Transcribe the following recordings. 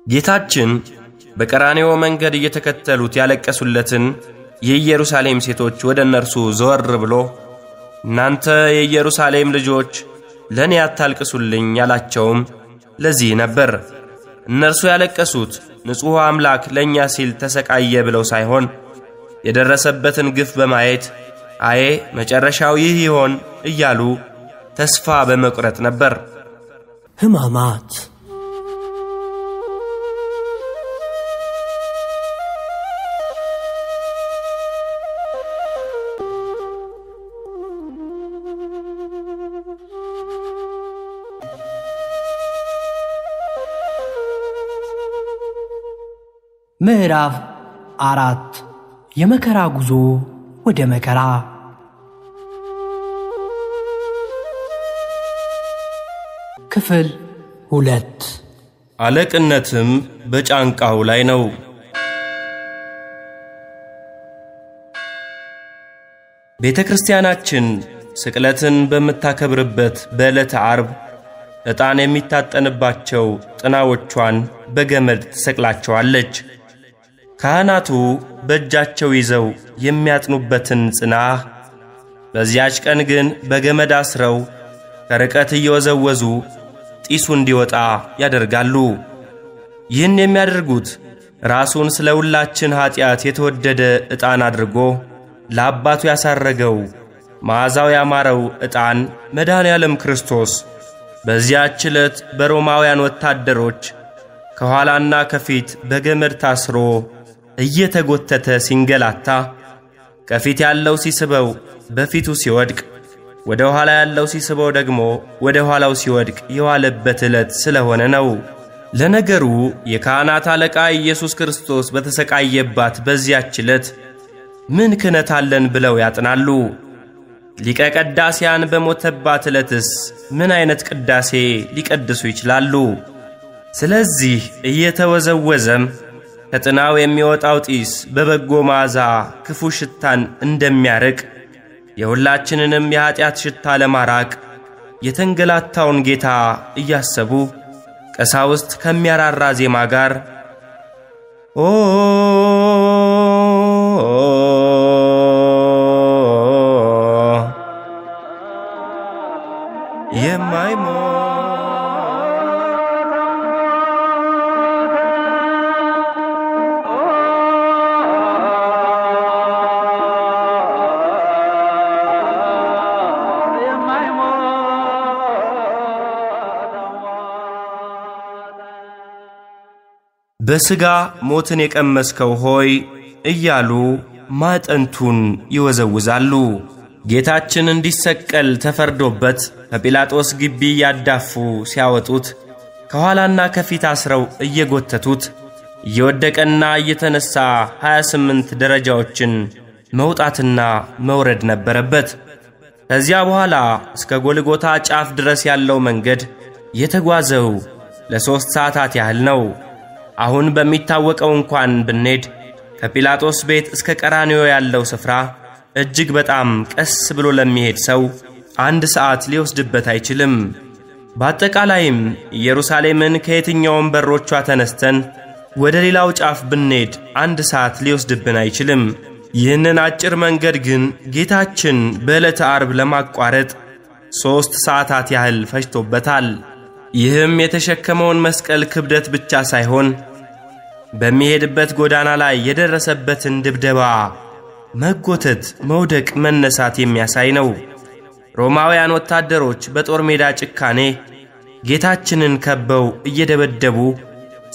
ጌታችን በቀራንዮ መንገድ እየተከተሉት ያለቀሱለትን የኢየሩሳሌም ሴቶች ወደ እነርሱ ዘወር ብሎ እናንተ የኢየሩሳሌም ልጆች ለኔ አታልቅሱልኝ ያላቸውም ለዚህ ነበር። እነርሱ ያለቀሱት ንጹሕ አምላክ ለኛ ሲል ተሰቃየ ብለው ሳይሆን የደረሰበትን ግፍ በማየት አዬ መጨረሻው ይህ ይሆን እያሉ ተስፋ በመቁረጥ ነበር። ሕማማት ምዕራፍ 4 የመከራ ጉዞ ወደ መከራ። ክፍል 2 አለቅነትም በጫንቃው ላይ ነው። ቤተክርስቲያናችን ስቅለትን በመታከብርበት በዕለተ ዓርብ ዕጣን የሚታጠንባቸው ጥናዎቿን በገመድ ትሰቅላቸዋለች። ካህናቱ በእጃቸው ይዘው የሚያጥኑበትን ጽናህ በዚያች ቀን ግን በገመድ አስረው ከርቀት እየወዘወዙ ጢሱ እንዲወጣ ያደርጋሉ። ይህን የሚያደርጉት ራሱን ስለ ሁላችን ኃጢአት የተወደደ ዕጣን አድርጎ ለአባቱ ያሳረገው መዓዛው ያማረው ዕጣን መድኃኔ ዓለም ክርስቶስ በዚያች ዕለት በሮማውያን ወታደሮች ከኋላና ከፊት በገመድ ታስሮ እየተጎተተ ሲንገላታ ከፊት ያለው ሲስበው በፊቱ ሲወድቅ ወደ ኋላ ያለው ሲስበው ደግሞ ወደ ኋላው ሲወድቅ የዋለበት ዕለት ስለሆነ ነው። ለነገሩ የካህናት አለቃ ኢየሱስ ክርስቶስ በተሰቃየባት በዚያች ዕለት ምን ክህነት አለን ብለው ያጥናሉ? ሊቀ ቅዳሴያን በሞተባት ዕለትስ ምን አይነት ቅዳሴ ሊቀድሱ ይችላሉ? ስለዚህ እየተወዘወዘም ከጥናው የሚወጣው ጢስ በበጎ መዓዛ ክፉ ሽታን እንደሚያርቅ የሁላችንንም የኃጢአት ሽታ ለማራቅ የተንገላታውን ጌታ እያሰቡ ቀሳውስት ከሚያራራ ዜማ ጋር ኦ የማይሞት በሥጋ ሞትን የቀመስከው ሆይ እያሉ ማጠንቱን ይወዘውዛሉ። ጌታችን እንዲሰቀል ተፈርዶበት ከጲላጦስ ግቢ ያዳፉ ሲያወጡት ከኋላና ከፊት አስረው እየጎተቱት እየወደቀና እየተነሳ 28 ደረጃዎችን መውጣትና መውረድ ነበረበት። ከዚያ በኋላ እስከ ጎልጎታ ጫፍ ድረስ ያለው መንገድ የተጓዘው ለ3 ሰዓታት ያህል ነው። አሁን በሚታወቀው እንኳን ብንሄድ ከጲላጦስ ቤት እስከ ቀራንዮ ያለው ስፍራ እጅግ በጣም ቀስ ብሎ ለሚሄድ ሰው 1 ሰዓት ሊወስድበት አይችልም። በአጠቃላይም ኢየሩሳሌምን ከየትኛውም በሮቿ ተነስተን ወደ ሌላው ጫፍ ብንሄድ 1 ሰዓት ሊወስድብን አይችልም። ይህንን አጭር መንገድ ግን ጌታችን በዕለተ ዓርብ ለማቋረጥ 3 ሰዓታት ያህል ፈጅቶበታል። ይህም የተሸከመውን መስቀል ክብደት ብቻ ሳይሆን በሚሄድበት ጎዳና ላይ የደረሰበትን ድብደባ፣ መጎተት፣ መውደቅ፣ መነሳት የሚያሳይ ነው። ሮማውያን ወታደሮች በጦር ሜዳ ጭካኔ ጌታችንን ከበው እየደበደቡ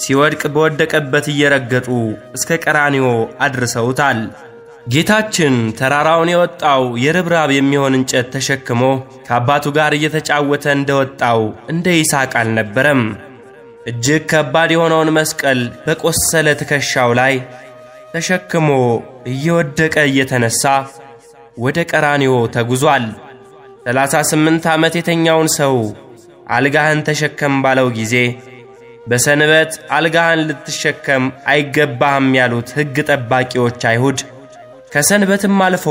ሲወድቅ በወደቀበት እየረገጡ እስከ ቀራንዮ አድርሰውታል። ጌታችን ተራራውን የወጣው የርብራብ የሚሆን እንጨት ተሸክሞ ከአባቱ ጋር እየተጫወተ እንደወጣው እንደ ይስሐቅ አልነበረም። እጅግ ከባድ የሆነውን መስቀል በቆሰለ ትከሻው ላይ ተሸክሞ እየወደቀ እየተነሳ ወደ ቀራንዮ ተጉዟል። 38 ዓመት የተኛውን ሰው አልጋህን ተሸከም ባለው ጊዜ በሰንበት አልጋህን ልትሸከም አይገባህም ያሉት ሕግ ጠባቂዎች አይሁድ ከሰንበትም አልፎ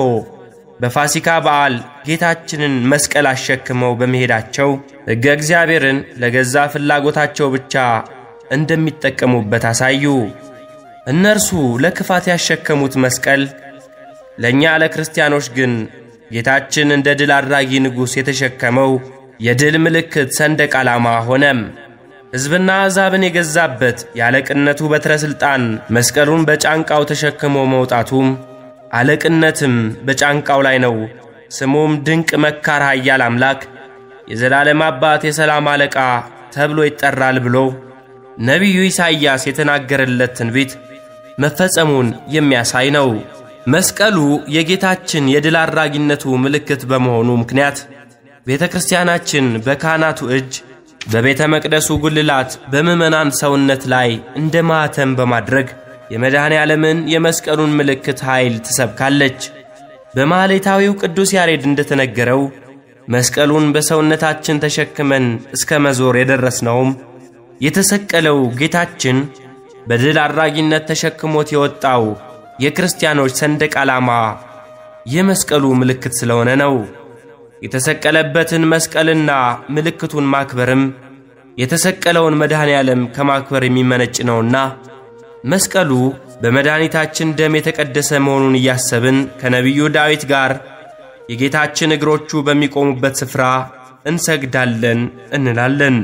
በፋሲካ በዓል ጌታችንን መስቀል አሸክመው በመሄዳቸው ሕገ እግዚአብሔርን ለገዛ ፍላጎታቸው ብቻ እንደሚጠቀሙበት አሳዩ። እነርሱ ለክፋት ያሸከሙት መስቀል ለእኛ ለክርስቲያኖች ግን ጌታችን እንደ ድል አድራጊ ንጉሥ የተሸከመው የድል ምልክት ሰንደቅ ዓላማ ሆነም። ሕዝብና አሕዛብን የገዛበት የአለቅነቱ በትረ ሥልጣን መስቀሉን በጫንቃው ተሸክሞ መውጣቱም አለቅነትም በጫንቃው ላይ ነው። ስሙም ድንቅ መካር ኃያል አምላክ የዘላለም አባት የሰላም አለቃ ተብሎ ይጠራል ብሎ ነቢዩ ኢሳይያስ የተናገረለት ትንቢት መፈጸሙን የሚያሳይ ነው። መስቀሉ የጌታችን የድል አድራጊነቱ ምልክት በመሆኑ ምክንያት ቤተ ክርስቲያናችን በካህናቱ እጅ በቤተ መቅደሱ ጉልላት በምዕመናን ሰውነት ላይ እንደ ማኅተም በማድረግ የመድኃኔ ዓለምን የመስቀሉን ምልክት ኃይል ትሰብካለች። በማኅሌታዊው ቅዱስ ያሬድ እንደተነገረው መስቀሉን በሰውነታችን ተሸክመን እስከ መዞር የደረስነውም የተሰቀለው ጌታችን በድል አድራጊነት ተሸክሞት የወጣው የክርስቲያኖች ሰንደቅ ዓላማ የመስቀሉ ምልክት ስለሆነ ነው። የተሰቀለበትን መስቀልና ምልክቱን ማክበርም የተሰቀለውን መድኃኔ ዓለም ከማክበር የሚመነጭ ነውና መስቀሉ በመድኃኒታችን ደም የተቀደሰ መሆኑን እያሰብን ከነቢዩ ዳዊት ጋር የጌታችን እግሮቹ በሚቆሙበት ስፍራ እንሰግዳለን እንላለን።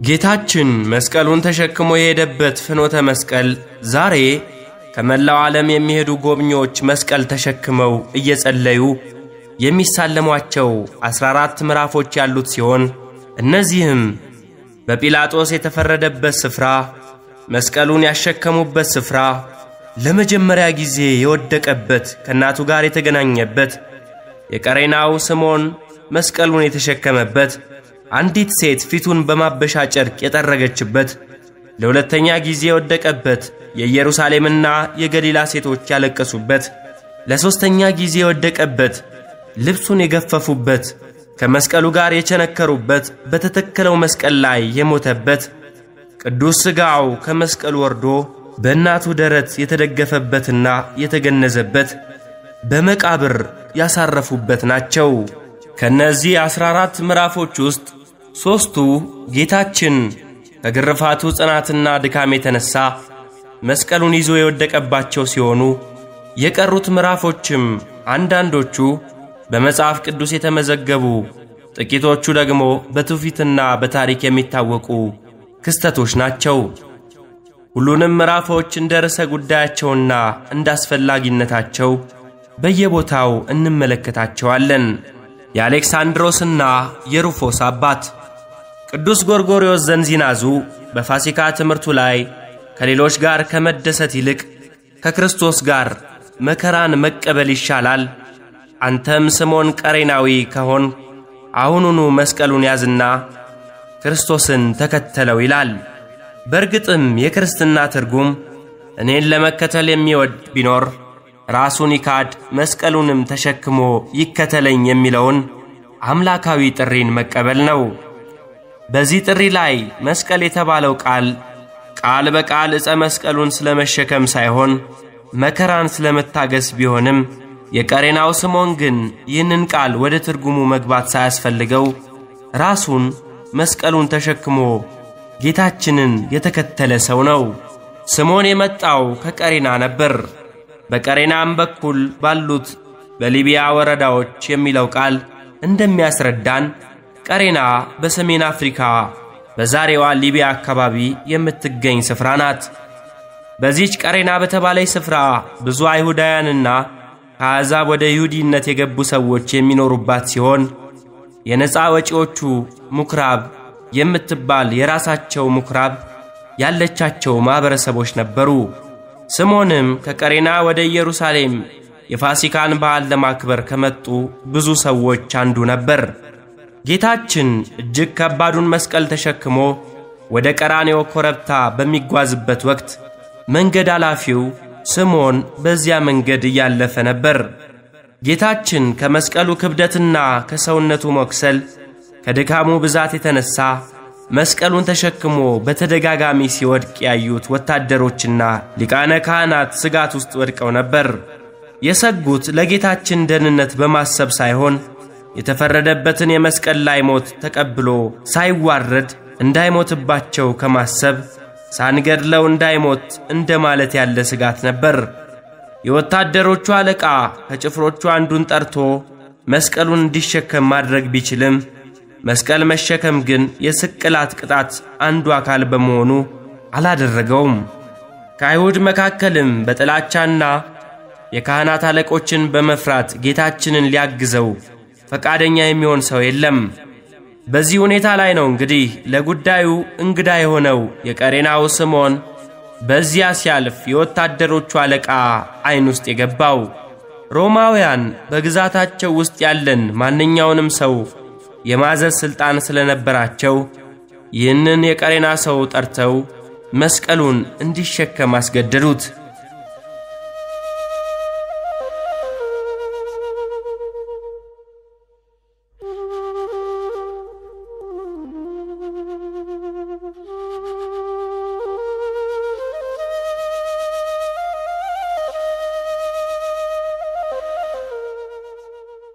ጌታችን መስቀሉን ተሸክሞ የሄደበት ፍኖተ መስቀል ዛሬ ከመላው ዓለም የሚሄዱ ጎብኚዎች መስቀል ተሸክመው እየጸለዩ የሚሳለሟቸው 14 ምዕራፎች ያሉት ሲሆን እነዚህም በጲላጦስ የተፈረደበት ስፍራ፣ መስቀሉን ያሸከሙበት ስፍራ፣ ለመጀመሪያ ጊዜ የወደቀበት ከእናቱ ጋር የተገናኘበት፣ የቀሬናው ስምዖን መስቀሉን የተሸከመበት፣ አንዲት ሴት ፊቱን በማበሻ ጨርቅ የጠረገችበት፣ ለሁለተኛ ጊዜ የወደቀበት፣ የኢየሩሳሌምና የገሊላ ሴቶች ያለቀሱበት፣ ለሶስተኛ ጊዜ የወደቀበት፣ ልብሱን የገፈፉበት፣ ከመስቀሉ ጋር የቸነከሩበት፣ በተተከለው መስቀል ላይ የሞተበት፣ ቅዱስ ሥጋው ከመስቀሉ ወርዶ በእናቱ ደረት የተደገፈበትና የተገነዘበት፣ በመቃብር ያሳረፉበት ናቸው። ከነዚህ 14 ምዕራፎች ውስጥ 3ቱ ጌታችን ከግርፋቱ ጽናትና ድካም የተነሳ መስቀሉን ይዞ የወደቀባቸው ሲሆኑ የቀሩት ምዕራፎችም አንዳንዶቹ በመጽሐፍ ቅዱስ የተመዘገቡ፣ ጥቂቶቹ ደግሞ በትውፊትና በታሪክ የሚታወቁ ክስተቶች ናቸው። ሁሉንም ምዕራፎች እንደ ርዕሰ ጉዳያቸውና እንደ አስፈላጊነታቸው በየቦታው እንመለከታቸዋለን። የአሌክሳንድሮስና የሩፎስ አባት ቅዱስ ጎርጎርዮስ ዘንዚናዙ በፋሲካ ትምህርቱ ላይ ከሌሎች ጋር ከመደሰት ይልቅ ከክርስቶስ ጋር መከራን መቀበል ይሻላል፣ አንተም ስምዖን ቀሬናዊ ከሆን አሁኑኑ መስቀሉን ያዝና ክርስቶስን ተከተለው ይላል። በእርግጥም የክርስትና ትርጉም እኔን ለመከተል የሚወድ ቢኖር ራሱን ይካድ መስቀሉንም ተሸክሞ ይከተለኝ የሚለውን አምላካዊ ጥሪን መቀበል ነው። በዚህ ጥሪ ላይ መስቀል የተባለው ቃል በቃል ዕፀ መስቀሉን ስለመሸከም ሳይሆን መከራን ስለመታገስ ቢሆንም የቀሬናው ስምዖን ግን ይህንን ቃል ወደ ትርጉሙ መግባት ሳያስፈልገው ራሱን መስቀሉን ተሸክሞ ጌታችንን የተከተለ ሰው ነው። ስምዖን የመጣው ከቀሬና ነበር። በቀሬናም በኩል ባሉት በሊቢያ ወረዳዎች የሚለው ቃል እንደሚያስረዳን ቀሬና በሰሜን አፍሪካ በዛሬዋ ሊቢያ አካባቢ የምትገኝ ስፍራ ናት። በዚች ቀሬና በተባለች ስፍራ ብዙ አይሁዳውያንና ከአሕዛብ ወደ ይሁዲነት የገቡ ሰዎች የሚኖሩባት ሲሆን የነፃ ወጪዎቹ ምኵራብ የምትባል የራሳቸው ምኵራብ ያለቻቸው ማኅበረሰቦች ነበሩ። ስምዖንም ከቀሬና ወደ ኢየሩሳሌም የፋሲካን በዓል ለማክበር ከመጡ ብዙ ሰዎች አንዱ ነበር። ጌታችን እጅግ ከባዱን መስቀል ተሸክሞ ወደ ቀራንዮ ኮረብታ በሚጓዝበት ወቅት መንገድ አላፊው ስምዖን በዚያ መንገድ እያለፈ ነበር። ጌታችን ከመስቀሉ ክብደትና ከሰውነቱ መክሰል ከድካሙ ብዛት የተነሳ መስቀሉን ተሸክሞ በተደጋጋሚ ሲወድቅ ያዩት ወታደሮችና ሊቃነ ካህናት ስጋት ውስጥ ወድቀው ነበር። የሰጉት ለጌታችን ደህንነት በማሰብ ሳይሆን የተፈረደበትን የመስቀል ላይ ሞት ተቀብሎ ሳይዋረድ እንዳይሞትባቸው ከማሰብ ሳንገድለው እንዳይሞት እንደማለት ያለ ስጋት ነበር። የወታደሮቹ አለቃ ከጭፍሮቹ አንዱን ጠርቶ መስቀሉን እንዲሸከም ማድረግ ቢችልም መስቀል መሸከም ግን የስቅላት ቅጣት አንዱ አካል በመሆኑ አላደረገውም። ከአይሁድ መካከልም በጥላቻና የካህናት አለቆችን በመፍራት ጌታችንን ሊያግዘው ፈቃደኛ የሚሆን ሰው የለም። በዚህ ሁኔታ ላይ ነው እንግዲህ ለጉዳዩ እንግዳ የሆነው የቀሬናው ስምዖን በዚያ ሲያልፍ የወታደሮቹ አለቃ ዓይን ውስጥ የገባው። ሮማውያን በግዛታቸው ውስጥ ያለን ማንኛውንም ሰው የማዘዝ ሥልጣን ስለነበራቸው ይህንን የቀሬና ሰው ጠርተው መስቀሉን እንዲሸከም አስገደዱት።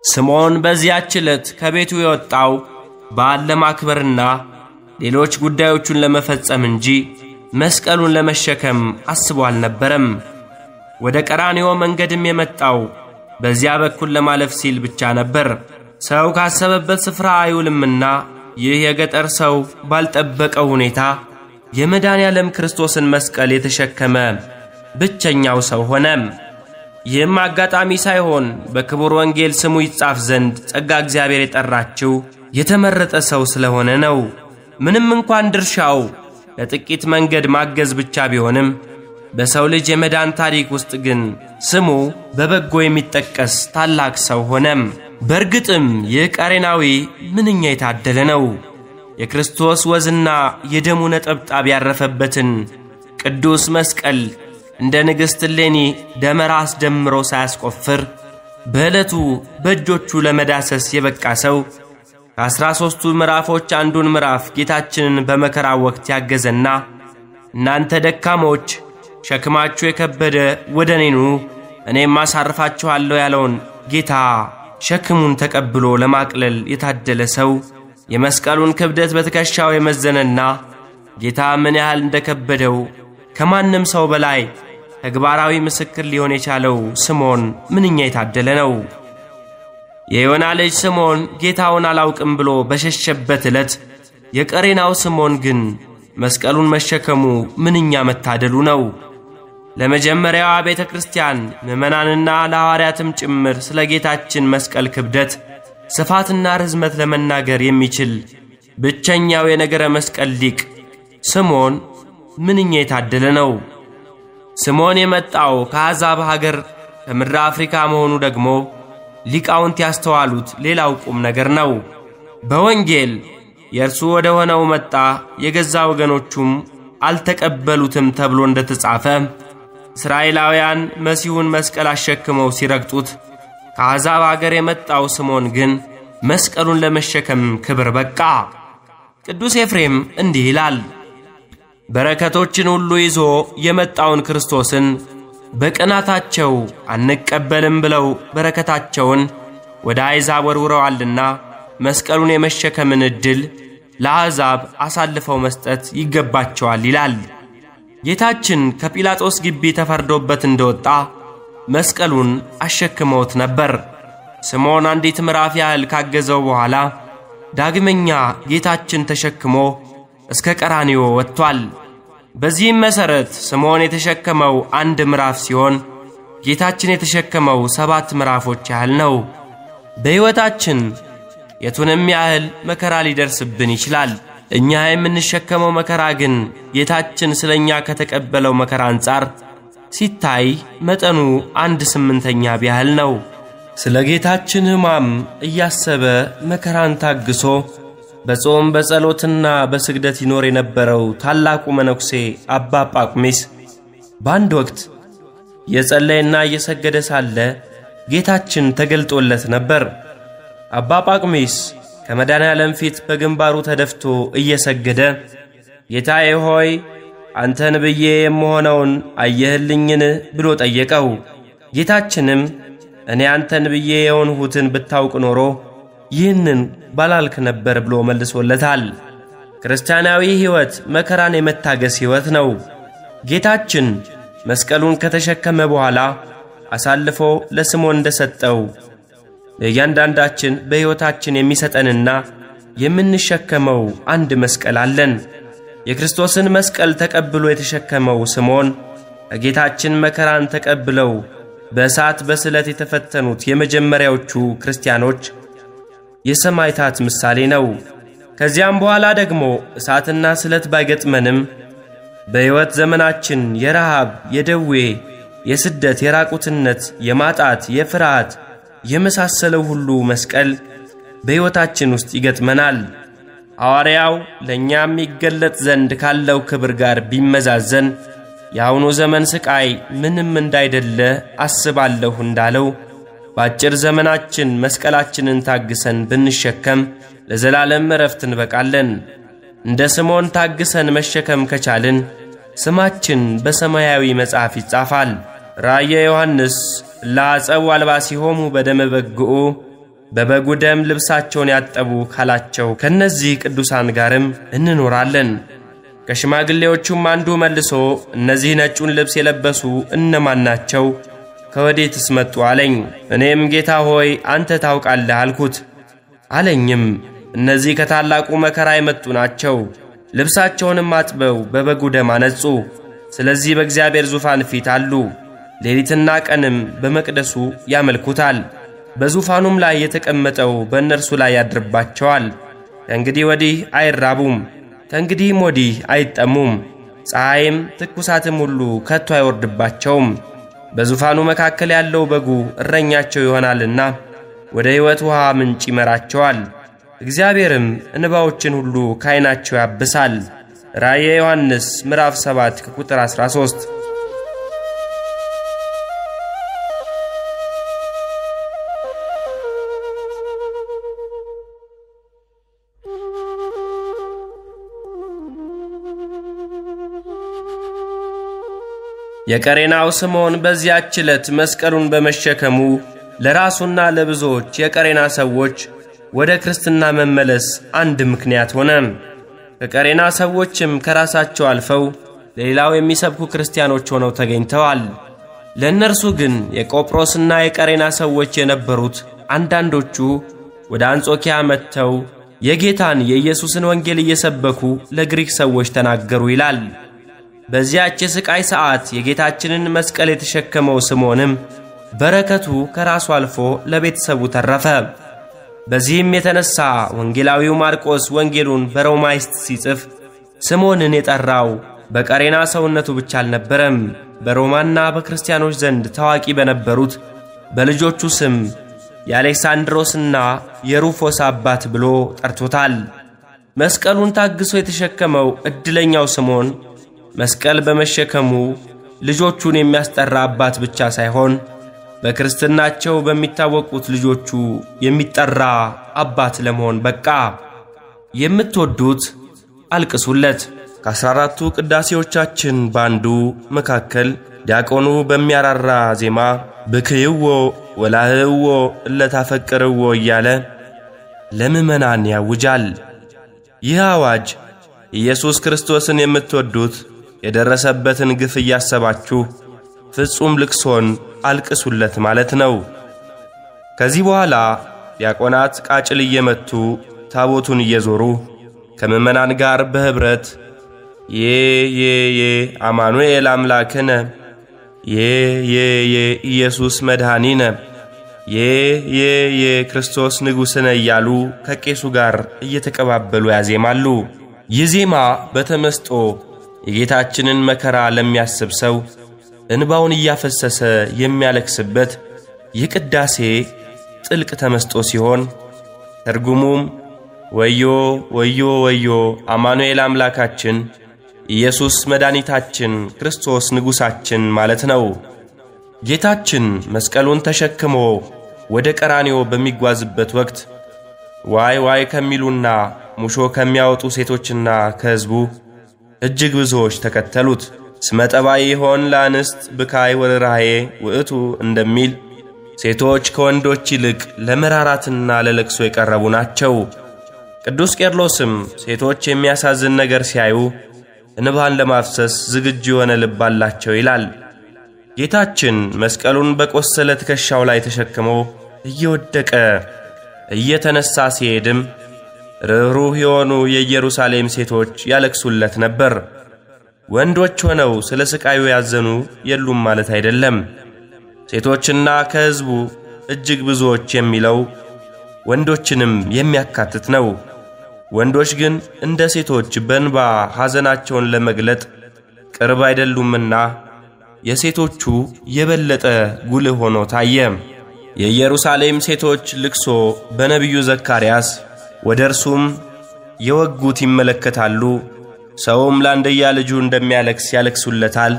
ስምዖን በዚያች ዕለት ከቤቱ የወጣው በዓል ለማክበርና ሌሎች ጉዳዮቹን ለመፈጸም እንጂ መስቀሉን ለመሸከም አስቦ አልነበረም። ወደ ቀራንዮ መንገድም የመጣው በዚያ በኩል ለማለፍ ሲል ብቻ ነበር። ሰው ካሰበበት ስፍራ አይውልምና ይህ የገጠር ሰው ባልጠበቀው ሁኔታ የመድኃኔዓለም ክርስቶስን መስቀል የተሸከመ ብቸኛው ሰው ሆነ። ይህም አጋጣሚ ሳይሆን በክቡር ወንጌል ስሙ ይጻፍ ዘንድ ጸጋ እግዚአብሔር የጠራችው የተመረጠ ሰው ስለሆነ ነው። ምንም እንኳን ድርሻው ለጥቂት መንገድ ማገዝ ብቻ ቢሆንም በሰው ልጅ የመዳን ታሪክ ውስጥ ግን ስሙ በበጎ የሚጠቀስ ታላቅ ሰው ሆነ። በእርግጥም ይህ ቀሬናዊ ምንኛ የታደለ ነው! የክርስቶስ ወዝና የደሙ ነጠብጣብ ያረፈበትን ቅዱስ መስቀል እንደ ንግሥት እሌኒ ደመራ አስደምሮ ሳያስቆፍር በዕለቱ በእጆቹ ለመዳሰስ የበቃ ሰው ከ13ቱ ምዕራፎች አንዱን ምዕራፍ ጌታችንን በመከራ ወቅት ያገዘና እናንተ ደካሞች ሸክማችሁ የከበደ ወደ እኔ ኑ እኔም አሳርፋችኋለሁ ያለውን ጌታ ሸክሙን ተቀብሎ ለማቅለል የታደለ ሰው የመስቀሉን ክብደት በትከሻው የመዘነና ጌታ ምን ያህል እንደከበደው ከማንም ሰው በላይ ተግባራዊ ምስክር ሊሆን የቻለው ስምዖን ምንኛ የታደለ ነው! የዮና ልጅ ስምዖን ጌታውን አላውቅም ብሎ በሸሸበት ዕለት የቀሬናው ስምዖን ግን መስቀሉን መሸከሙ ምንኛ መታደሉ ነው! ለመጀመሪያዋ ቤተ ክርስቲያን ምዕመናንና ለሐዋርያትም ጭምር ስለ ጌታችን መስቀል ክብደት ስፋትና ርዝመት ለመናገር የሚችል ብቸኛው የነገረ መስቀል ሊቅ ስምዖን ምንኛ የታደለ ነው! ስምዖን የመጣው ከአሕዛብ ሀገር ከምድረ አፍሪካ መሆኑ ደግሞ ሊቃውንት ያስተዋሉት ሌላው ቁም ነገር ነው። በወንጌል የእርሱ ወደ ሆነው መጣ የገዛ ወገኖቹም አልተቀበሉትም ተብሎ እንደተጻፈ እስራኤላውያን መሲሁን መስቀል አሸክመው ሲረግጡት ከአሕዛብ ሀገር የመጣው ስምዖን ግን መስቀሉን ለመሸከም ክብር በቃ። ቅዱስ ኤፍሬም እንዲህ ይላል፣ በረከቶችን ሁሉ ይዞ የመጣውን ክርስቶስን በቅናታቸው አንቀበልም ብለው በረከታቸውን ወደ አሕዛብ ወርውረዋልና መስቀሉን የመሸከምን ዕድል ለአሕዛብ አሳልፈው መስጠት ይገባቸዋል ይላል። ጌታችን ከጲላጦስ ግቢ ተፈርዶበት እንደወጣ መስቀሉን አሸክመውት ነበር። ስምዖን አንዲት ምዕራፍ ያህል ካገዘው በኋላ ዳግመኛ ጌታችን ተሸክሞ እስከ ቀራንዮ ወጥቷል። በዚህም መሠረት ስምዖን የተሸከመው አንድ ምዕራፍ ሲሆን ጌታችን የተሸከመው 7 ምዕራፎች ያህል ነው። በሕይወታችን የቱንም ያህል መከራ ሊደርስብን ይችላል። እኛ የምንሸከመው መከራ ግን ጌታችን ስለኛ ከተቀበለው መከራ አንጻር ሲታይ መጠኑ 1/8 ቢያህል ነው። ስለ ጌታችን ሕማም እያሰበ መከራን ታግሶ በጾም በጸሎትና በስግደት ይኖር የነበረው ታላቁ መነኩሴ አባ ጳቁሚስ በአንድ ወቅት የጸለየና እየሰገደ ሳለ ጌታችን ተገልጦለት ነበር። አባ ጳቁሚስ ከመድኃኔዓለም ፊት በግንባሩ ተደፍቶ እየሰገደ ጌታዬ ሆይ አንተን ብዬ የምሆነውን አየህልኝን ብሎ ጠየቀው። ጌታችንም እኔ አንተን ብዬ የሆንሁትን ብታውቅ ኖሮ ይህንን ባላልክ ነበር ብሎ መልሶለታል። ክርስቲያናዊ ሕይወት መከራን የመታገስ ሕይወት ነው። ጌታችን መስቀሉን ከተሸከመ በኋላ አሳልፎ ለስምዖን እንደሰጠው ለእያንዳንዳችን በሕይወታችን የሚሰጠንና የምንሸከመው አንድ መስቀል አለን። የክርስቶስን መስቀል ተቀብሎ የተሸከመው ስምዖን ከጌታችን መከራን ተቀብለው በእሳት በስለት የተፈተኑት የመጀመሪያዎቹ ክርስቲያኖች የሰማዕታት ምሳሌ ነው። ከዚያም በኋላ ደግሞ እሳትና ስለት ባይገጥመንም በሕይወት ዘመናችን የረሃብ፣ የደዌ፣ የስደት፣ የራቁትነት፣ የማጣት፣ የፍርሃት የመሳሰለው ሁሉ መስቀል በሕይወታችን ውስጥ ይገጥመናል። ሐዋርያው ለእኛም ይገለጥ ዘንድ ካለው ክብር ጋር ቢመዛዘን የአሁኑ ዘመን ሥቃይ ምንም እንዳይደለ አስባለሁ እንዳለው በአጭር ዘመናችን መስቀላችንን ታግሰን ብንሸከም ለዘላለም ዕረፍት እንበቃለን። እንደ ስምዖን ታግሰን መሸከም ከቻልን ስማችን በሰማያዊ መጽሐፍ ይጻፋል። ራእየ ዮሐንስ ለአጸው አልባሲሆሙ በደመ በግዑ በበጉ ደም ልብሳቸውን ያጠቡ ካላቸው ከነዚህ ቅዱሳን ጋርም እንኖራለን። ከሽማግሌዎቹም አንዱ መልሶ እነዚህ ነጩን ልብስ የለበሱ እነማን ናቸው? ከወዴትስ መጡ አለኝ። እኔም ጌታ ሆይ አንተ ታውቃለህ አልኩት። አለኝም እነዚህ ከታላቁ መከራ የመጡ ናቸው። ልብሳቸውንም አጥበው በበጉ ደም አነጹ። ስለዚህ በእግዚአብሔር ዙፋን ፊት አሉ። ሌሊትና ቀንም በመቅደሱ ያመልኩታል። በዙፋኑም ላይ የተቀመጠው በእነርሱ ላይ ያድርባቸዋል። ከእንግዲህ ወዲህ አይራቡም፣ ከእንግዲህም ወዲህ አይጠሙም። ፀሐይም ትኩሳትም ሁሉ ከቶ አይወርድባቸውም። በዙፋኑ መካከል ያለው በጉ እረኛቸው ይሆናልና ወደ ሕይወት ውሃ ምንጭ ይመራቸዋል። እግዚአብሔርም እንባዎችን ሁሉ ከዓይናቸው ያብሳል። ራእየ ዮሐንስ ምዕራፍ 7 ከቁጥር 13። የቀሬናው ስምዖን በዚያች ዕለት መስቀሉን በመሸከሙ ለራሱና ለብዙዎች የቀሬና ሰዎች ወደ ክርስትና መመለስ አንድ ምክንያት ሆነ። ከቀሬና ሰዎችም ከራሳቸው አልፈው ለሌላው የሚሰብኩ ክርስቲያኖች ሆነው ተገኝተዋል። ለእነርሱ ግን የቆጵሮስና የቀሬና ሰዎች የነበሩት አንዳንዶቹ ወደ አንጾኪያ መጥተው የጌታን የኢየሱስን ወንጌል እየሰበኩ ለግሪክ ሰዎች ተናገሩ ይላል። በዚያች የሥቃይ ሰዓት የጌታችንን መስቀል የተሸከመው ስምዖንም በረከቱ ከራሱ አልፎ ለቤተሰቡ ተረፈ። በዚህም የተነሳ ወንጌላዊው ማርቆስ ወንጌሉን በሮማይስጥ ሲጽፍ ስምዖንን የጠራው በቀሬና ሰውነቱ ብቻ አልነበረም፣ በሮማና በክርስቲያኖች ዘንድ ታዋቂ በነበሩት በልጆቹ ስም የአሌክሳንድሮስና የሩፎስ አባት ብሎ ጠርቶታል። መስቀሉን ታግሶ የተሸከመው ዕድለኛው ስምዖን መስቀል በመሸከሙ ልጆቹን የሚያስጠራ አባት ብቻ ሳይሆን በክርስትናቸው በሚታወቁት ልጆቹ የሚጠራ አባት ለመሆን በቃ። የምትወዱት አልቅሱለት። ከ14ቱ ቅዳሴዎቻችን ባንዱ መካከል ዲያቆኑ በሚያራራ ዜማ ብክይዎ ወላህዎ እለታፈቅርዎ እያለ ለምእመናን ያውጃል። ይህ አዋጅ ኢየሱስ ክርስቶስን የምትወዱት የደረሰበትን ግፍ እያሰባችሁ ፍጹም ልቅሶን አልቅሱለት ማለት ነው። ከዚህ በኋላ ዲያቆናት ቃጭል እየመቱ ታቦቱን እየዞሩ ከምእመናን ጋር በህብረት የ አማኑኤል አምላክነ የ ኢየሱስ መድኃኒነ የ ክርስቶስ ንጉሥነ እያሉ ከቄሱ ጋር እየተቀባበሉ ያዜማሉ። ይህ ዜማ በተመስጦ የጌታችንን መከራ ለሚያስብ ሰው እንባውን እያፈሰሰ የሚያለቅስበት የቅዳሴ ጥልቅ ተመስጦ ሲሆን ትርጉሙም ወዮ ወዮ ወዮ አማኑኤል አምላካችን ኢየሱስ መድኃኒታችን ክርስቶስ ንጉሣችን ማለት ነው። ጌታችን መስቀሉን ተሸክሞ ወደ ቀራንዮ በሚጓዝበት ወቅት ዋይ ዋይ ከሚሉና ሙሾ ከሚያወጡ ሴቶችና ከሕዝቡ እጅግ ብዙዎች ተከተሉት። ስመጠባይ ይሆን ለአንስት ብካይ ወርራዬ ውእቱ እንደሚል ሴቶች ከወንዶች ይልቅ ለመራራትና ለለቅሶ የቀረቡ ናቸው። ቅዱስ ቄርሎስም ሴቶች የሚያሳዝን ነገር ሲያዩ እንባን ለማፍሰስ ዝግጁ የሆነ ልብ አላቸው ይላል። ጌታችን መስቀሉን በቆሰለ ትከሻው ላይ ተሸክሞ እየወደቀ እየተነሳ ሲሄድም ርኅሩህ የሆኑ የኢየሩሳሌም ሴቶች ያለቅሱለት ነበር። ወንዶች ሆነው ስለ ስቃዩ ያዘኑ የሉም ማለት አይደለም። ሴቶችና ከሕዝቡ እጅግ ብዙዎች የሚለው ወንዶችንም የሚያካትት ነው። ወንዶች ግን እንደ ሴቶች በእንባ ሐዘናቸውን ለመግለጥ ቅርብ አይደሉምና የሴቶቹ የበለጠ ጉልህ ሆኖ ታየ። የኢየሩሳሌም ሴቶች ልቅሶ በነቢዩ ዘካርያስ ወደ እርሱም የወጉት ይመለከታሉ። ሰውም ለአንድያ ልጁ እንደሚያለቅስ ያለቅሱለታል።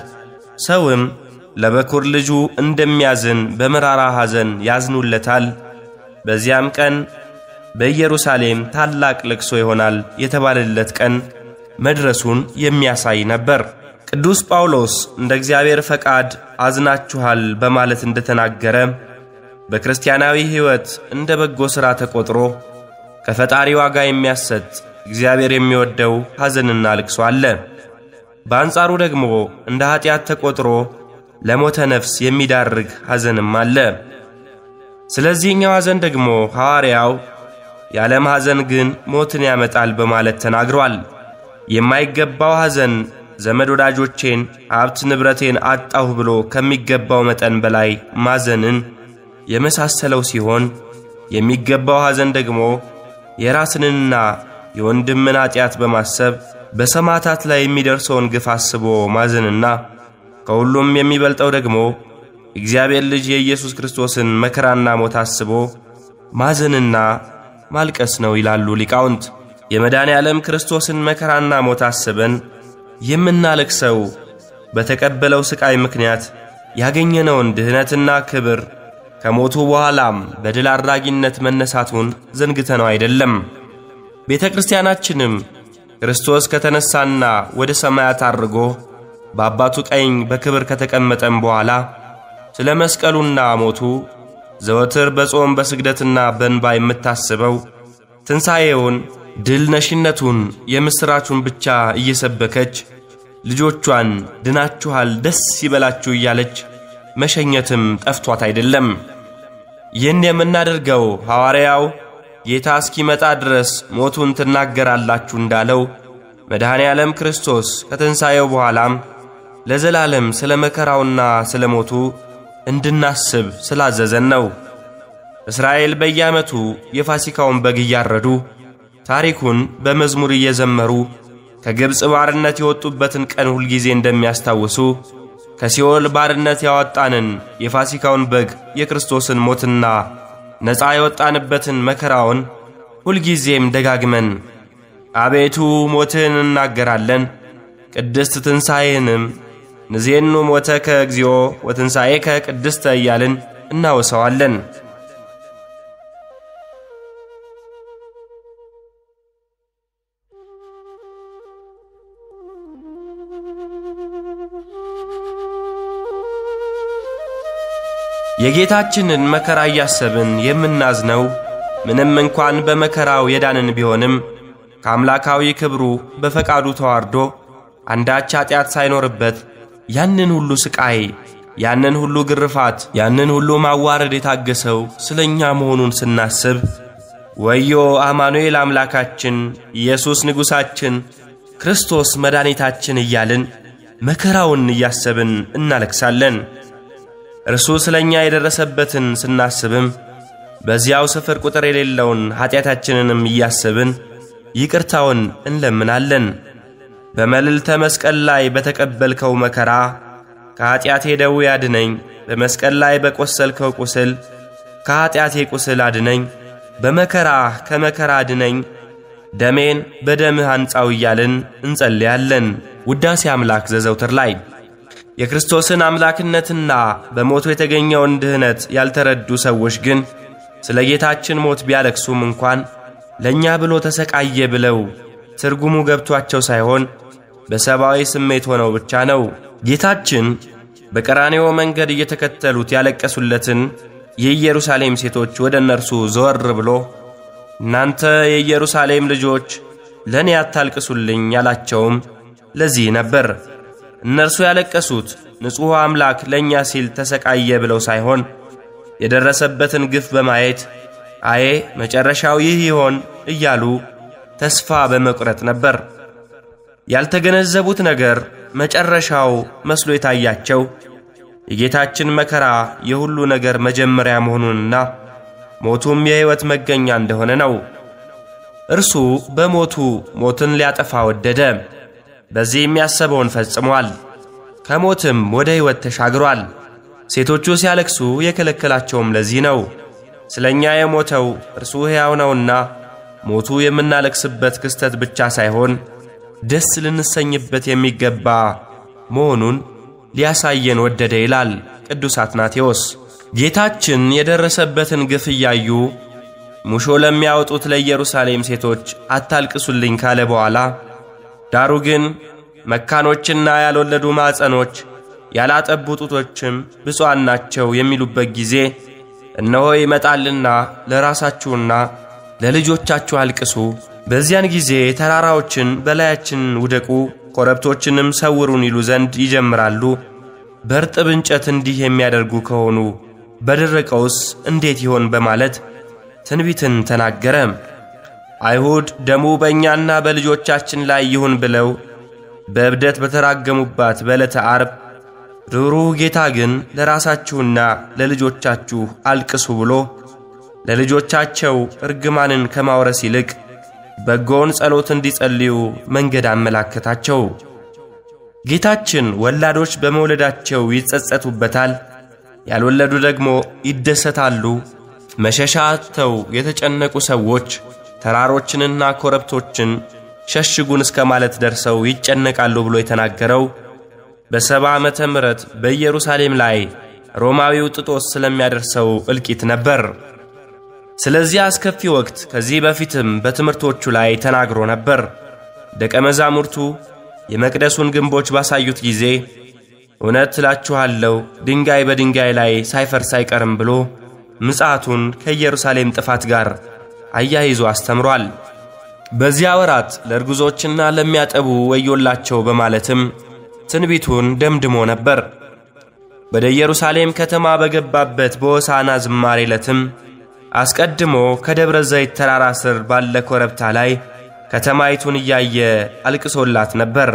ሰውም ለበኩር ልጁ እንደሚያዝን በመራራ ሐዘን ያዝኑለታል። በዚያም ቀን በኢየሩሳሌም ታላቅ ልቅሶ ይሆናል የተባለለት ቀን መድረሱን የሚያሳይ ነበር። ቅዱስ ጳውሎስ እንደ እግዚአብሔር ፈቃድ አዝናችኋል በማለት እንደተናገረ በክርስቲያናዊ ሕይወት እንደ በጎ ሥራ ተቆጥሮ ከፈጣሪ ዋጋ የሚያሰጥ እግዚአብሔር የሚወደው ሐዘንና ልቅሶ አለ። በአንጻሩ ደግሞ እንደ ኃጢአት ተቆጥሮ ለሞተ ነፍስ የሚዳርግ ሐዘንም አለ። ስለዚህኛው ሐዘን ደግሞ ሐዋርያው የዓለም ሐዘን ግን ሞትን ያመጣል በማለት ተናግሯል። የማይገባው ሐዘን ዘመድ ወዳጆቼን ሀብት ንብረቴን አጣሁ ብሎ ከሚገባው መጠን በላይ ማዘንን የመሳሰለው ሲሆን የሚገባው ሐዘን ደግሞ የራስንና የወንድምን ኃጢአት በማሰብ በሰማዕታት ላይ የሚደርሰውን ግፍ አስቦ ማዘንና ከሁሉም የሚበልጠው ደግሞ እግዚአብሔር ልጅ የኢየሱስ ክርስቶስን መከራና ሞት አስቦ ማዘንና ማልቀስ ነው ይላሉ ሊቃውንት። የመድኃኔ ዓለም ክርስቶስን መከራና ሞት አስበን የምናለቅሰው በተቀበለው ስቃይ ምክንያት ያገኘነውን ድህነትና ክብር ከሞቱ በኋላም በድል አድራጊነት መነሳቱን ዘንግተነው አይደለም። ቤተ ክርስቲያናችንም ክርስቶስ ከተነሳና ወደ ሰማያት አርጎ በአባቱ ቀኝ በክብር ከተቀመጠም በኋላ ስለ መስቀሉና ሞቱ ዘወትር በጾም በስግደትና በእንባ የምታስበው ትንሣኤውን ድል ነሽነቱን የምሥራቹን ብቻ እየሰበከች ልጆቿን ድናችኋል ደስ ይበላችሁ እያለች መሸኘትም ጠፍቷት አይደለም። ይህን የምናደርገው ሐዋርያው ጌታ እስኪመጣ ድረስ ሞቱን ትናገራላችሁ እንዳለው መድኃኔ ዓለም ክርስቶስ ከትንሣኤው በኋላም ለዘላለም ስለ መከራውና ስለ ሞቱ እንድናስብ ስላዘዘን ነው። እስራኤል በየዓመቱ የፋሲካውን በግ እያረዱ ታሪኩን በመዝሙር እየዘመሩ ከግብፅ ባርነት የወጡበትን ቀን ሁልጊዜ እንደሚያስታውሱ ከሲኦል ባርነት ያወጣንን የፋሲካውን በግ የክርስቶስን ሞትና ነፃ የወጣንበትን መከራውን ሁልጊዜም ደጋግመን አቤቱ ሞትን እናገራለን ቅድስት ትንሣኤንም ንዜኑ ሞተከ እግዚኦ ወትንሣኤከ ቅድስተ እያልን እናወሳዋለን። የጌታችንን መከራ እያሰብን የምናዝነው ምንም እንኳን በመከራው የዳንን ቢሆንም ከአምላካዊ ክብሩ በፈቃዱ ተዋርዶ አንዳች ኃጢአት ሳይኖርበት ያንን ሁሉ ስቃይ፣ ያንን ሁሉ ግርፋት፣ ያንን ሁሉ ማዋረድ የታገሰው ስለኛ መሆኑን ስናስብ ወዮ አማኑኤል አምላካችን፣ ኢየሱስ ንጉሣችን፣ ክርስቶስ መድኃኒታችን እያልን መከራውን እያሰብን እናለቅሳለን። እርሱ ስለኛ የደረሰበትን ስናስብም በዚያው ስፍር ቁጥር የሌለውን ኃጢአታችንንም እያሰብን ይቅርታውን እንለምናለን። በመልዕልተ መስቀል ላይ በተቀበልከው መከራ ከኃጢአቴ ደዌ አድነኝ፣ በመስቀል ላይ በቆሰልከው ቁስል ከኃጢአቴ ቁስል አድነኝ፣ በመከራህ ከመከራ አድነኝ፣ ደሜን በደምህ አንጻው እያልን እንጸልያለን። ውዳሴ አምላክ ዘዘውትር ላይ የክርስቶስን አምላክነትና በሞቱ የተገኘውን ድህነት ያልተረዱ ሰዎች ግን ስለ ጌታችን ሞት ቢያለቅሱም እንኳን ለኛ ብሎ ተሰቃየ ብለው ትርጉሙ ገብቷቸው ሳይሆን በሰብአዊ ስሜት ሆነው ብቻ ነው። ጌታችን በቀራንዮ መንገድ እየተከተሉት ያለቀሱለትን የኢየሩሳሌም ሴቶች ወደ እነርሱ ዘወር ብሎ እናንተ የኢየሩሳሌም ልጆች ለኔ አታልቅሱልኝ ያላቸውም ለዚህ ነበር። እነርሱ ያለቀሱት ንጹሕ አምላክ ለኛ ሲል ተሰቃየ ብለው ሳይሆን የደረሰበትን ግፍ በማየት አዬ መጨረሻው ይህ ይሆን እያሉ ተስፋ በመቁረጥ ነበር። ያልተገነዘቡት ነገር መጨረሻው መስሎ የታያቸው የጌታችን መከራ የሁሉ ነገር መጀመሪያ መሆኑንና ሞቱም የሕይወት መገኛ እንደሆነ ነው። እርሱ በሞቱ ሞትን ሊያጠፋ ወደደ። በዚህ የሚያሰበውን ፈጽሟል። ከሞትም ወደ ሕይወት ተሻግሯል። ሴቶቹ ሲያለቅሱ የከለከላቸውም ለዚህ ነው። ስለኛ የሞተው እርሱ ሕያው ነውና ሞቱ የምናለቅስበት ክስተት ብቻ ሳይሆን ደስ ልንሰኝበት የሚገባ መሆኑን ሊያሳየን ወደደ ይላል ቅዱስ አትናቴዎስ። ጌታችን የደረሰበትን ግፍ እያዩ ሙሾ ለሚያወጡት ለኢየሩሳሌም ሴቶች አታልቅሱልኝ ካለ በኋላ ዳሩ ግን መካኖችና ያልወለዱ ማኅፀኖች ያላጠቡ ጡቶችም ብፁዓን ናቸው የሚሉበት ጊዜ እነሆ ይመጣልና ለራሳችሁና ለልጆቻችሁ አልቅሱ፣ በዚያን ጊዜ ተራራዎችን በላያችን ውደቁ፣ ኮረብቶችንም ሰውሩን ይሉ ዘንድ ይጀምራሉ። በርጥብ እንጨት እንዲህ የሚያደርጉ ከሆኑ በደረቀውስ እንዴት ይሆን በማለት ትንቢትን ተናገረ። አይሁድ ደሙ በእኛና በልጆቻችን ላይ ይሁን ብለው በእብደት በተራገሙባት በዕለተ ዓርብ ርኅሩህ ጌታ ግን ለራሳችሁና ለልጆቻችሁ አልቅሱ ብሎ ለልጆቻቸው እርግማንን ከማውረስ ይልቅ በጎውን ጸሎት እንዲጸልዩ መንገድ አመላከታቸው። ጌታችን ወላዶች በመውለዳቸው ይጸጸቱበታል፣ ያልወለዱ ደግሞ ይደሰታሉ። መሸሻ አጥተው የተጨነቁ ሰዎች ተራሮችንና ኮረብቶችን ሸሽጉን እስከ ማለት ደርሰው ይጨነቃሉ ብሎ የተናገረው በ70 ዓመተ ምህረት በኢየሩሳሌም ላይ ሮማዊው ጥጦስ ስለሚያደርሰው እልቂት ነበር። ስለዚህ አስከፊ ወቅት ከዚህ በፊትም በትምህርቶቹ ላይ ተናግሮ ነበር። ደቀ መዛሙርቱ የመቅደሱን ግንቦች ባሳዩት ጊዜ እውነት እላችኋለሁ ድንጋይ በድንጋይ ላይ ሳይፈርስ አይቀርም ብሎ ምጽአቱን ከኢየሩሳሌም ጥፋት ጋር አያይዞ አስተምሯል። በዚያ ወራት ለርጉዞችና ለሚያጠቡ ወዮላቸው በማለትም ትንቢቱን ደምድሞ ነበር። ወደ ኢየሩሳሌም ከተማ በገባበት በሆሳዕና ዝማሬ ዕለትም አስቀድሞ ከደብረ ዘይት ተራራ ስር ባለ ኮረብታ ላይ ከተማይቱን እያየ አልቅሶላት ነበር።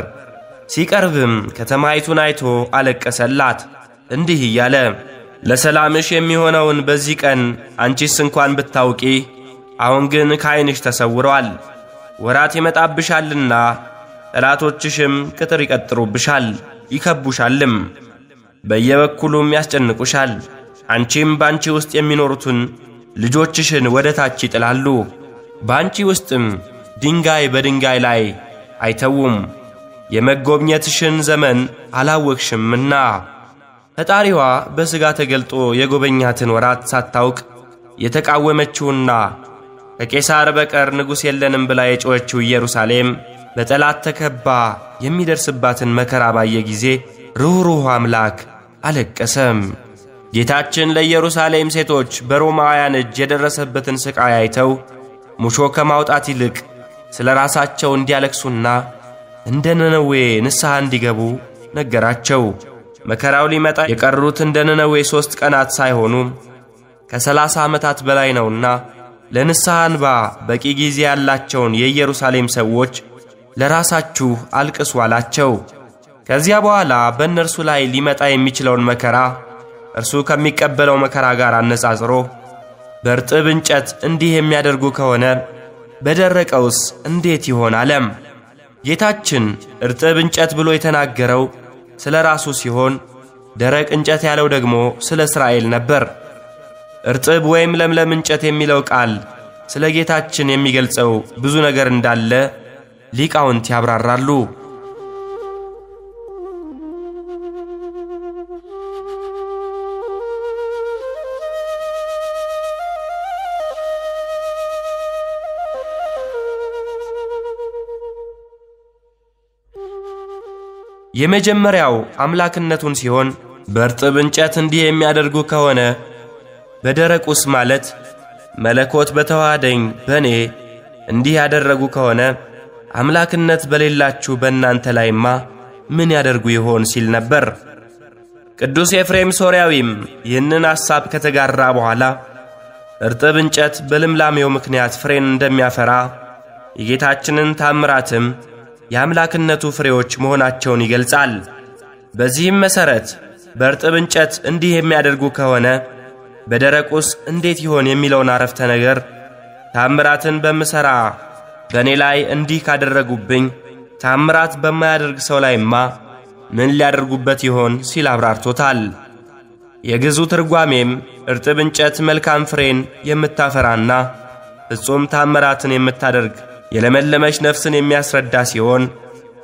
ሲቀርብም ከተማይቱን አይቶ አለቀሰላት እንዲህ እያለ ለሰላምሽ የሚሆነውን በዚህ ቀን አንቺስ እንኳን ብታውቂ፣ አሁን ግን ከዓይንሽ ተሰውሯል። ወራት ይመጣብሻልና ጠላቶችሽም ቅጥር ይቀጥሩብሻል፣ ይከቡሻልም፣ በየበኩሉም ያስጨንቁሻል። አንቺም ባንቺ ውስጥ የሚኖሩትን ልጆችሽን ወደ ታች ይጥላሉ፣ ባንቺ ውስጥም ድንጋይ በድንጋይ ላይ አይተውም። የመጎብኘትሽን ዘመን አላወቅሽምና ፈጣሪዋ በሥጋ ተገልጦ የጎበኛትን ወራት ሳታውቅ የተቃወመችውና ከቄሳር በቀር ንጉሥ የለንም ብላ የጮኸችው ኢየሩሳሌም በጠላት ተከባ የሚደርስባትን መከራ ባየ ጊዜ ርኅሩህ አምላክ አለቀሰም። ጌታችን ለኢየሩሳሌም ሴቶች በሮማውያን እጅ የደረሰበትን ሥቃይ አይተው ሙሾ ከማውጣት ይልቅ ስለ ራሳቸው እንዲያለቅሱና እንደ ነነዌ ንስሐ እንዲገቡ ነገራቸው። መከራው ሊመጣ የቀሩት እንደ ነነዌ 3 ቀናት ሳይሆኑ ከ30 ዓመታት በላይ ነውና ለንስሐ እንባ በቂ ጊዜ ያላቸውን የኢየሩሳሌም ሰዎች ለራሳችሁ አልቅሱ አላቸው። ከዚያ በኋላ በእነርሱ ላይ ሊመጣ የሚችለውን መከራ እርሱ ከሚቀበለው መከራ ጋር አነጻጽሮ በርጥብ እንጨት እንዲህ የሚያደርጉ ከሆነ በደረቀውስ እንዴት ይሆን አለም። ጌታችን እርጥብ እንጨት ብሎ የተናገረው ስለ ራሱ ሲሆን ደረቅ እንጨት ያለው ደግሞ ስለ እስራኤል ነበር። እርጥብ ወይም ለምለም እንጨት የሚለው ቃል ስለ ጌታችን የሚገልጸው ብዙ ነገር እንዳለ ሊቃውንት ያብራራሉ። የመጀመሪያው አምላክነቱን ሲሆን በእርጥብ እንጨት እንዲህ የሚያደርጉ ከሆነ በደረቁስ ማለት መለኮት በተዋሃደኝ በእኔ እንዲህ ያደረጉ ከሆነ አምላክነት በሌላችሁ በእናንተ ላይማ ምን ያደርጉ ይሆን ሲል ነበር። ቅዱስ ኤፍሬም ሶርያዊም ይህንን ሐሳብ ከተጋራ በኋላ እርጥብ እንጨት በልምላሜው ምክንያት ፍሬን እንደሚያፈራ የጌታችንን ታምራትም የአምላክነቱ ፍሬዎች መሆናቸውን ይገልጻል። በዚህም መሠረት በእርጥብ እንጨት እንዲህ የሚያደርጉ ከሆነ በደረቁስ እንዴት ይሆን የሚለውን አረፍተ ነገር ታምራትን በምሠራ በእኔ ላይ እንዲህ ካደረጉብኝ ታምራት በማያደርግ ሰው ላይማ ምን ሊያደርጉበት ይሆን ሲል አብራርቶታል። የግዙ ትርጓሜም እርጥብ እንጨት መልካም ፍሬን የምታፈራና ፍጹም ታምራትን የምታደርግ የለመለመች ነፍስን የሚያስረዳ ሲሆን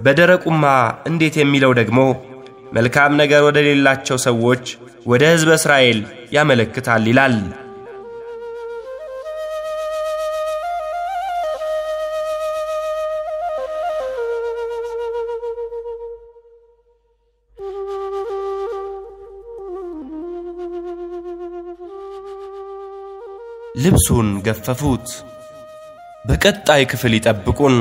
በደረቁማ እንዴት የሚለው ደግሞ መልካም ነገር ወደ ሌላቸው ሰዎች ወደ ሕዝበ እስራኤል ያመለክታል ይላል። ልብሱን ገፈፉት። በቀጣይ ክፍል ይጠብቁን።